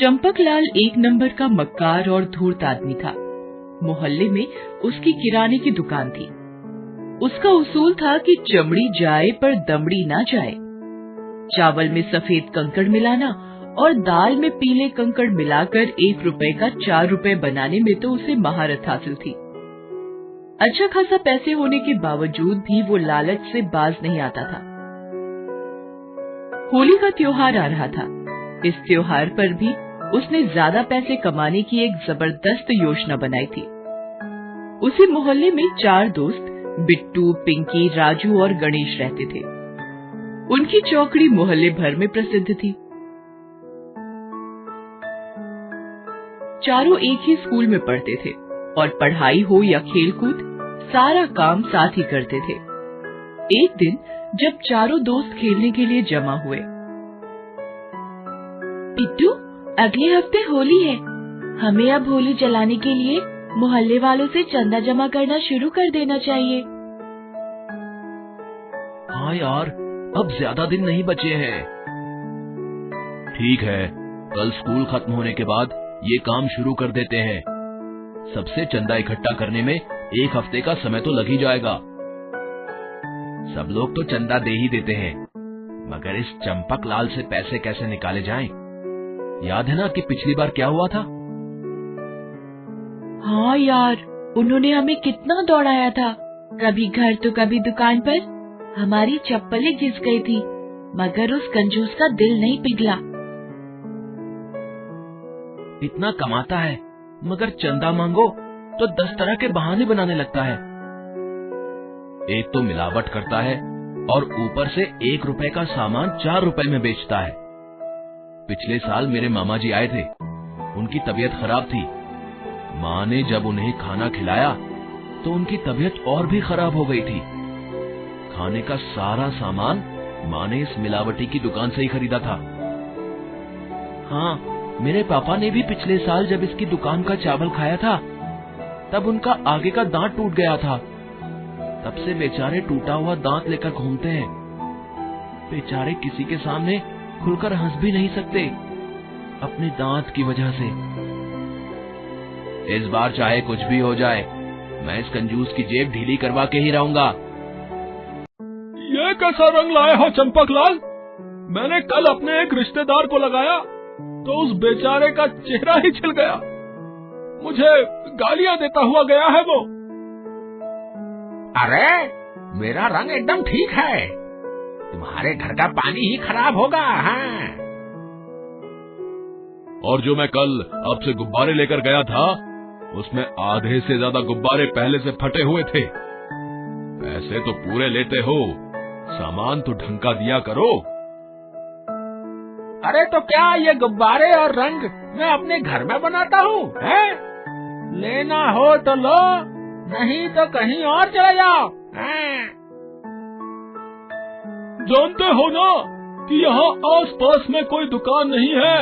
चंपकलाल एक नंबर का मक्कार और धूर्त आदमी था। मोहल्ले में उसकी किराने की दुकान थी। उसका उसूल था कि चमड़ी जाए पर दमड़ी ना जाए। चावल में सफेद कंकड़ मिलाना और दाल में पीले कंकड़ मिलाकर 1 रुपए का 4 रुपए बनाने में तो उसे महारत हासिल थी। अच्छा खासा पैसे होने के बावजूद भी वो लालच से बाज नहीं आता था। होली का त्योहार आ रहा था। इस त्योहार पर भी उसने ज्यादा पैसे कमाने की एक जबरदस्त योजना बनाई थी। उसी मोहल्ले में 4 दोस्त बिट्टू, पिंकी, राजू और गणेश रहते थे। उनकी चौकड़ी मोहल्ले भर में प्रसिद्ध थी। चारों एक ही स्कूल में पढ़ते थे और पढ़ाई हो या खेलकूद सारा काम साथ ही करते थे। एक दिन जब चारों दोस्त खेलने के लिए जमा हुए, बिट्टू, अगले हफ्ते होली है। हमें अब होली जलाने के लिए मोहल्ले वालों से चंदा जमा करना शुरू कर देना चाहिए। हाँ यार, अब ज्यादा दिन नहीं बचे हैं। ठीक है, कल स्कूल खत्म होने के बाद ये काम शुरू कर देते हैं। सबसे चंदा इकट्ठा करने में 1 हफ्ते का समय तो लग ही जाएगा। सब लोग तो चंदा दे ही देते हैं, मगर इस चंपकलाल से पैसे कैसे निकाले जाएं? याद है ना कि पिछली बार क्या हुआ था? हाँ यार, उन्होंने हमें कितना दौड़ाया था। कभी घर तो कभी दुकान पर। हमारी चप्पलें घिस गई थी, मगर उस कंजूस का दिल नहीं पिघला। इतना कमाता है, मगर चंदा मांगो तो 10 तरह के बहाने बनाने लगता है। एक तो मिलावट करता है और ऊपर से 1 रुपए का सामान 4 रुपए में बेचता है। पिछले साल मेरे मामा जी आए थे। उनकी तबीयत खराब थी। माँ ने जब उन्हें खाना खिलाया तो उनकी तबीयत और भी खराब हो गई थी। खाने का सारा सामान माँ ने इस मिलावटी की दुकान से ही खरीदा था। हाँ, मेरे पापा ने भी पिछले साल जब इसकी दुकान का चावल खाया था, तब उनका आगे का दांत टूट गया था। तब से बेचारे टूटा हुआ दांत लेकर घूमते हैं। बेचारे किसी के सामने खुलकर हंस भी नहीं सकते, अपने दांत की वजह से। इस बार चाहे कुछ भी हो जाए, मैं इस कंजूस की जेब ढीली करवा के ही रहूंगा। ये कैसा रंग लाए हो चंपकलाल? मैंने कल अपने एक रिश्तेदार को लगाया तो उस बेचारे का चेहरा ही छिल गया। मुझे गालियां देता हुआ गया है वो। अरे, मेरा रंग एकदम ठीक है। तुम्हारे घर का पानी ही खराब होगा। हाँ। और जो मैं कल आपसे गुब्बारे लेकर गया था, उसमें आधे से ज्यादा गुब्बारे पहले से फटे हुए थे। पैसे तो पूरे लेते हो, सामान तो ढंग का दिया करो। अरे तो क्या ये गुब्बारे और रंग मैं अपने घर में बनाता हूँ? लेना हो तो लो, नहीं तो कहीं और चले जाओ। जानते हो ना कि यहाँ आस पास में कोई दुकान नहीं है,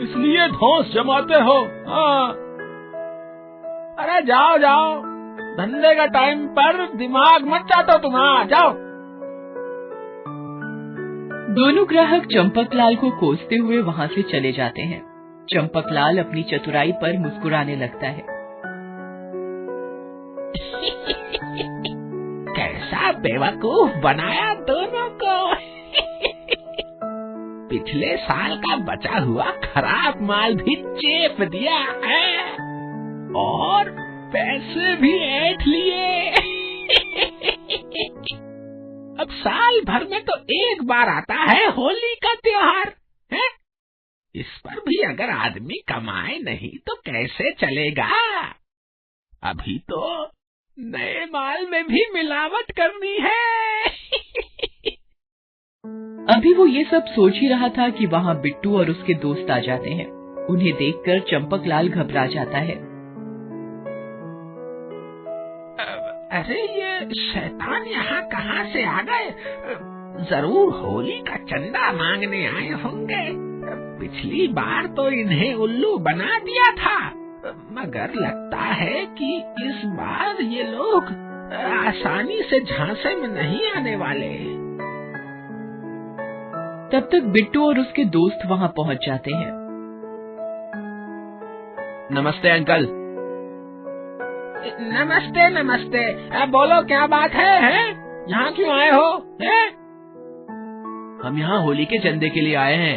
इसलिए धौंस जमाते हो। हाँ। अरे जाओ जाओ, धंधे का टाइम पर दिमाग मत चाटो तुम। जाओ। दोनों ग्राहक चंपकलाल को कोसते हुए वहाँ से चले जाते हैं। चंपकलाल अपनी चतुराई पर मुस्कुराने लगता है। कैसा बेवकूफ बनाया दोनों को। पिछले साल का बचा हुआ खराब माल भी चेप दिया है और पैसे भी ऐंठ लिए। अब साल भर में तो एक बार आता है होली का त्योहार है? इस पर भी अगर आदमी कमाए नहीं तो कैसे चलेगा? अभी तो नए माल में भी मिलावट करनी है। अभी वो ये सब सोच ही रहा था कि वहाँ बिट्टू और उसके दोस्त आ जाते हैं। उन्हें देखकर चंपकलाल घबरा जाता है। अरे ये शैतान यहाँ कहाँ से आ गए? जरूर होली का चंदा मांगने आए होंगे। पिछली बार तो इन्हें उल्लू बना दिया था, मगर लगता है कि इस बार ये लोग आसानी से झांसे में नहीं आने वाले। तब तक बिट्टू और उसके दोस्त वहाँ पहुँच जाते हैं। नमस्ते अंकल। नमस्ते नमस्ते। बोलो क्या बात है? यहाँ क्यों आए हो? है? हम यहाँ होली के चंदे के लिए आए हैं।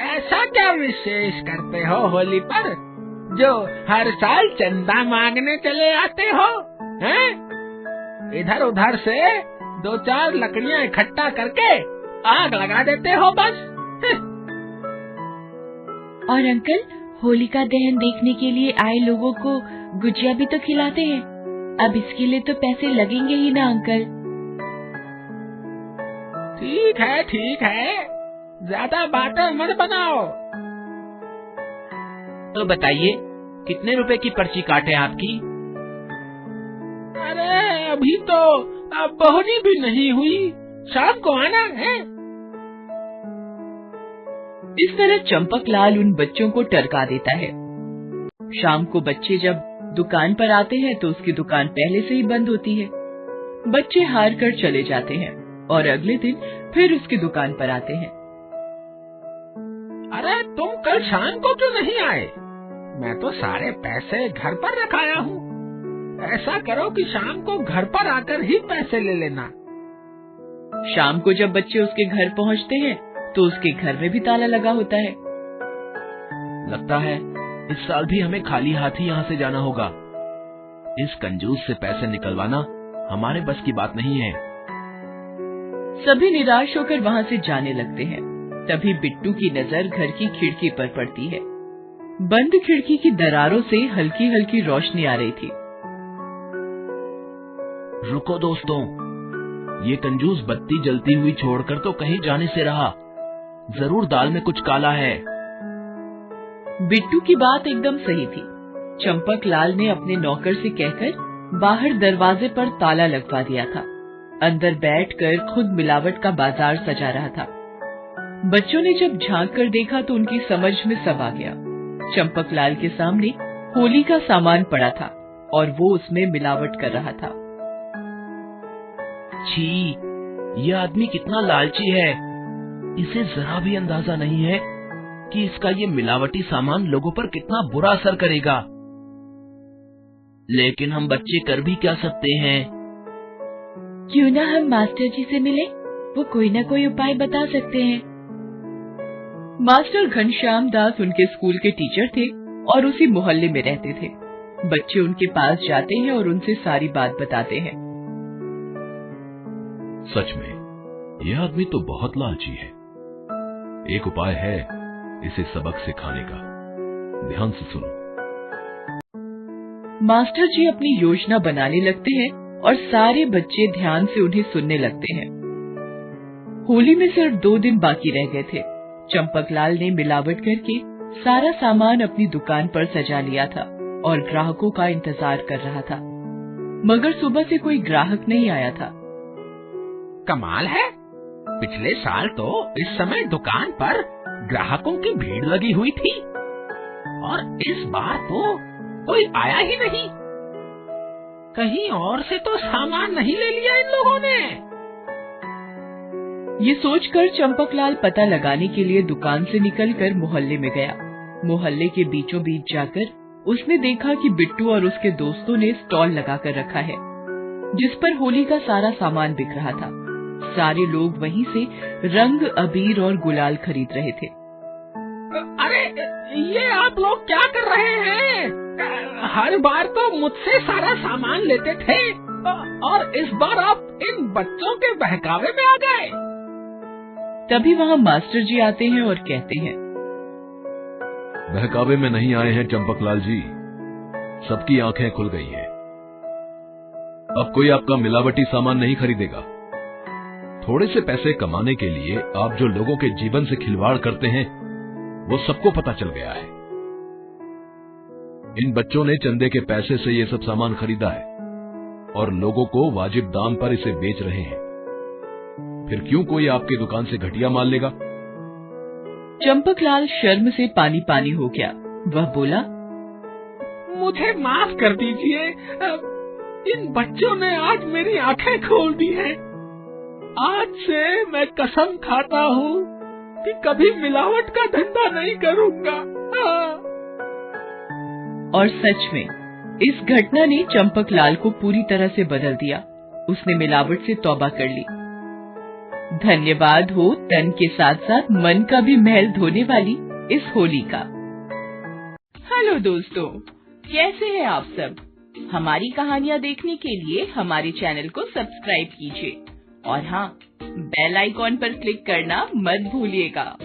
ऐसा क्या विशेष करते हो होली पर जो हर साल चंदा मांगने चले आते हो? हैं? इधर उधर से 2-4 लकड़ियाँ इकट्ठा करके आग लगा देते हो बस। और अंकल, होलिका दहन देखने के लिए आए लोगों को गुजिया भी तो खिलाते हैं। अब इसके लिए तो पैसे लगेंगे ही ना अंकल। ठीक है, ज्यादा बातें मत बनाओ। तो बताइए, कितने रुपए की पर्ची काटे आपकी? अरे अभी तो बहुनी भी नहीं हुई, शाम को आना है। इस तरह चंपकलाल उन बच्चों को टरका देता है। शाम को बच्चे जब दुकान पर आते हैं तो उसकी दुकान पहले से ही बंद होती है। बच्चे हार कर चले जाते हैं और अगले दिन फिर उसकी दुकान पर आते हैं। अरे तुम कल शाम को क्यों नहीं आए? मैं तो सारे पैसे घर पर रखाया हूँ। ऐसा करो कि शाम को घर पर आकर ही पैसे ले लेना। शाम को जब बच्चे उसके घर पहुँचते हैं तो उसके घर में भी ताला लगा होता है। लगता है इस साल भी हमें खाली हाथ ही यहाँ से जाना होगा। इस कंजूस से पैसे निकलवाना हमारे बस की बात नहीं है। सभी निराश होकर वहाँ से जाने लगते हैं। तभी बिट्टू की नजर घर की खिड़की पर पड़ती है। बंद खिड़की की दरारों से हल्की हल्की रोशनी आ रही थी। रुको दोस्तों, ये कंजूस बत्ती जलती हुई छोड़कर तो कहीं जाने से रहा। जरूर दाल में कुछ काला है। बिट्टू की बात एकदम सही थी। चंपकलाल ने अपने नौकर से कहकर बाहर दरवाजे पर ताला लगवा दिया था। अंदर बैठकर खुद मिलावट का बाजार सजा रहा था। बच्चों ने जब झांक कर देखा तो उनकी समझ में सब आ गया। चंपकलाल के सामने होली का सामान पड़ा था और वो उसमें मिलावट कर रहा था। छी, यह आदमी कितना लालची है। इसे जरा भी अंदाजा नहीं है कि इसका ये मिलावटी सामान लोगों पर कितना बुरा असर करेगा। लेकिन हम बच्चे कर भी क्या सकते हैं? क्यों ना हम मास्टर जी से मिले, वो कोई ना कोई उपाय बता सकते हैं। मास्टर घनश्याम दास उनके स्कूल के टीचर थे और उसी मोहल्ले में रहते थे। बच्चे उनके पास जाते हैं और उनसे सारी बात बताते हैं। सच में यह आदमी तो बहुत लालची है। एक उपाय है इसे सबक सिखाने का। ध्यान से सुनो। मास्टर जी अपनी योजना बनाने लगते हैं और सारे बच्चे ध्यान से उन्हें सुनने लगते हैं। होली में सिर्फ 2 दिन बाकी रह गए थे। चंपकलाल ने मिलावट करके सारा सामान अपनी दुकान पर सजा लिया था और ग्राहकों का इंतजार कर रहा था, मगर सुबह से कोई ग्राहक नहीं आया था। कमाल है, पिछले साल तो इस समय दुकान पर ग्राहकों की भीड़ लगी हुई थी और इस बार तो कोई आया ही नहीं। कहीं और से तो सामान नहीं ले लिया इन लोगों ने। ये सोचकर चंपकलाल पता लगाने के लिए दुकान से निकलकर मोहल्ले में गया। मोहल्ले के बीचों बीच जाकर उसने देखा कि बिट्टू और उसके दोस्तों ने स्टॉल लगाकर रखा है, जिस पर होली का सारा सामान बिक रहा था। सारे लोग वहीं से रंग, अबीर और गुलाल खरीद रहे थे। अरे ये आप लोग क्या कर रहे हैं? हर बार तो मुझसे सारा सामान लेते थे और इस बार आप इन बच्चों के बहकावे में आ गए। तभी वहाँ मास्टर जी आते हैं और कहते हैं, बहकावे में नहीं आए हैं चंपकलाल जी, सबकी आंखें खुल गई हैं। अब कोई आपका मिलावटी सामान नहीं खरीदेगा। थोड़े से पैसे कमाने के लिए आप जो लोगों के जीवन से खिलवाड़ करते हैं वो सबको पता चल गया है। इन बच्चों ने चंदे के पैसे से ये सब सामान खरीदा है और लोगों को वाजिब दाम पर इसे बेच रहे हैं। फिर क्यों कोई आपकी दुकान से घटिया माल लेगा? चंपकलाल शर्म से पानी पानी हो गया। वह बोला, मुझे माफ कर दीजिए, इन बच्चों ने आज मेरी आंखें खोल दी हैं। आज से मैं कसम खाता हूँ कि कभी मिलावट का धंधा नहीं करूँगा। और सच में इस घटना ने चंपकलाल को पूरी तरह से बदल दिया। उसने मिलावट से तौबा कर ली। धन्यवाद हो तन के साथ साथ मन का भी महल धोने वाली इस होली का। हेलो दोस्तों, कैसे हैं आप सब? हमारी कहानियाँ देखने के लिए हमारे चैनल को सब्सक्राइब कीजिए और हाँ, बेल आइकॉन पर क्लिक करना मत भूलिएगा।